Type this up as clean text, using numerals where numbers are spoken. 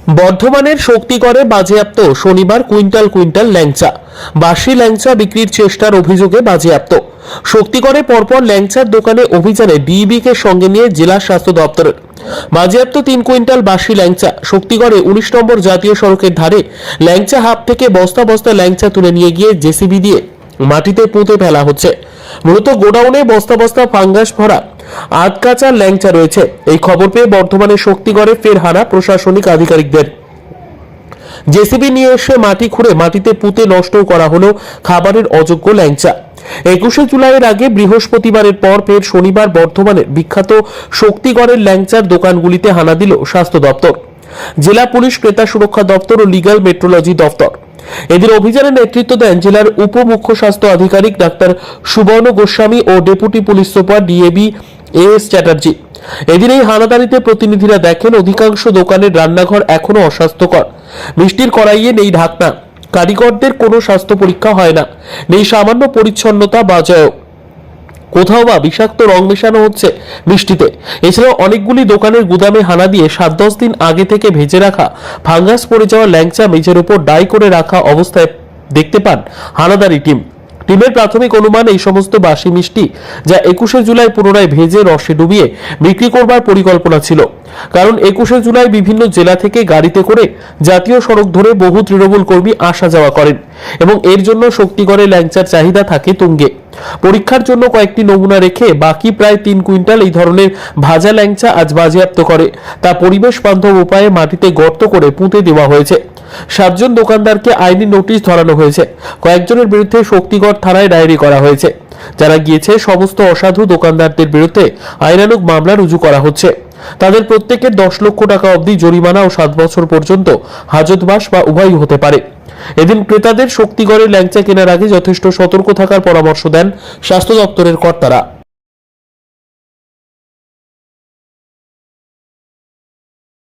বর্ধমানের শক্তিগড়ে বাজেয়াপ্ত শনিবার কুইন্টাল কুইন্টাল ল্যাংচা। বাসি ল্যাংচা বিক্রির চেষ্টার অভিযোগে বাজেয়াপ্ত। শক্তিগড়ে পরপর ল্যাংচার দোকানে অভিযানে ডিইবিকে সঙ্গে নিয়ে জেলা স্বাস্থ্য দপ্তরের। বাজেয়াপ্ত 3 কুইন্টাল বাসি ল্যাংচা। শক্তিগড়ে 19 নম্বর জাতীয় সড়কের ধারে ল্যাংচা হাব থেকে বস্তা বস্তা ল্যাংচা তুলে নিয়ে গিয়ে জেসিবি দিয়ে মাটিতে পুঁতে ফেলা হচ্ছে। মূলত গোডাউনে বস্তা বস্তা ফাঙ্গাস ভরা আধকাচা ল্যাংচা রয়েছে। এই খবর পেয়ে বর্ধমানের শক্তিগড়ে ফের হানা প্রশাসনিক আধিকারিকদের। জেসিবি নিয়ে এসে মাটি খুঁড়ে মাটিতে পুঁতে নষ্ট করা হলো খাবারের অযোগ্য ল্যাংচা। 21শে জুলাইয়ের আগে বৃহস্পতিবারের পর ফের শনিবার বর্ধমানের বিখ্যাত শক্তিগড়ের ল্যাংচার দোকানগুলিতে হানা দিল স্বাস্থ্য দপ্তর, জেলা পুলিশ, ক্রেতা সুরক্ষা দপ্তর ও লিগ্যাল মেট্রোলজি দপ্তর। এদিন অভিযানে নেতৃত্ব দেন জেলার উপ মুখ্য স্বাস্থ্য আধিকারিক ডাক্তার সুবর্ণ গোস্বামী ও deputy police super DAB AS Chatterjee. এদিন এই হানাদারিতে প্রতিনিধিরা দেখেন অধিকাংশ দোকানের রান্নাঘর এখনো অস্বাস্থ্যকর। মিষ্টির কড়াইয়ে নেই ঢাকনা, কারিগরদের কোনো স্বাস্থ্য পরীক্ষা হয় না, নেই সামান্য পরিচ্ছন্নতা বজায়, কোথাও বা বিষাক্ত রং মেশানো হচ্ছে মিষ্টিতে। এছাড়াও অনেকগুলি দোকানের গুদামে হানা দিয়ে 7-10 দিন আগে থেকে ভেজে রাখা ফাঙ্গাস পড়ে যাওয়া ল্যাংচা মেঝের উপর ডাই করে রাখা অবস্থায় দেখতে পান হানাদারি টিমের প্রাথমিক অনুমান এই সমস্ত বাসি মিষ্টি যা 21শে জুলাই পুনরায় ভেজে রসে ডুবিয়ে বিক্রি করবার পরিকল্পনা ছিল। কারণ 21শে জুলাই বিভিন্ন জেলা থেকে গাড়িতে করে জাতীয় সড়ক ধরে বহু তৃণমূল কর্মী আসা যাওয়া করেন এবং এর জন্য শক্তিগড়ে ল্যাংচার চাহিদা থাকে তুঙ্গে। পরীক্ষার জন্য কয়েকটি নমুনা রেখে বাকি প্রায় 3 কুইন্টাল এই ধরনের ভাজা ল্যাংচা আজ বাজেয়াপ্ত করে তা পরিবেশ বান্ধব উপায়ে মাটিতে গর্ত করে পুঁতে দেওয়া হয়েছে। 7 জন দোকানদারকে আইনি নোটিশ ধরানো হয়েছে। কয়েকজনের বিরুদ্ধে শক্তিগড় থানায় ডায়েরি করা হয়েছে। যারা গিয়েছে সমস্ত অসাধু দোকানদারদের বিরুদ্ধে আইনানুগ মামলা রুজু করা হচ্ছে। তাদের প্রত্যেকের 10 লক্ষ টাকা অবধি জরিমানা ও 7 বছর পর্যন্ত হাজতবাস বা উভয়ই হতে পারে। এদিন ক্রেতাদের শক্তিগড়ের ল্যাংচা কেনার আগে যথেষ্ট সতর্ক থাকার পরামর্শ দেন স্বাস্থ্য দপ্তরের কর্তারা।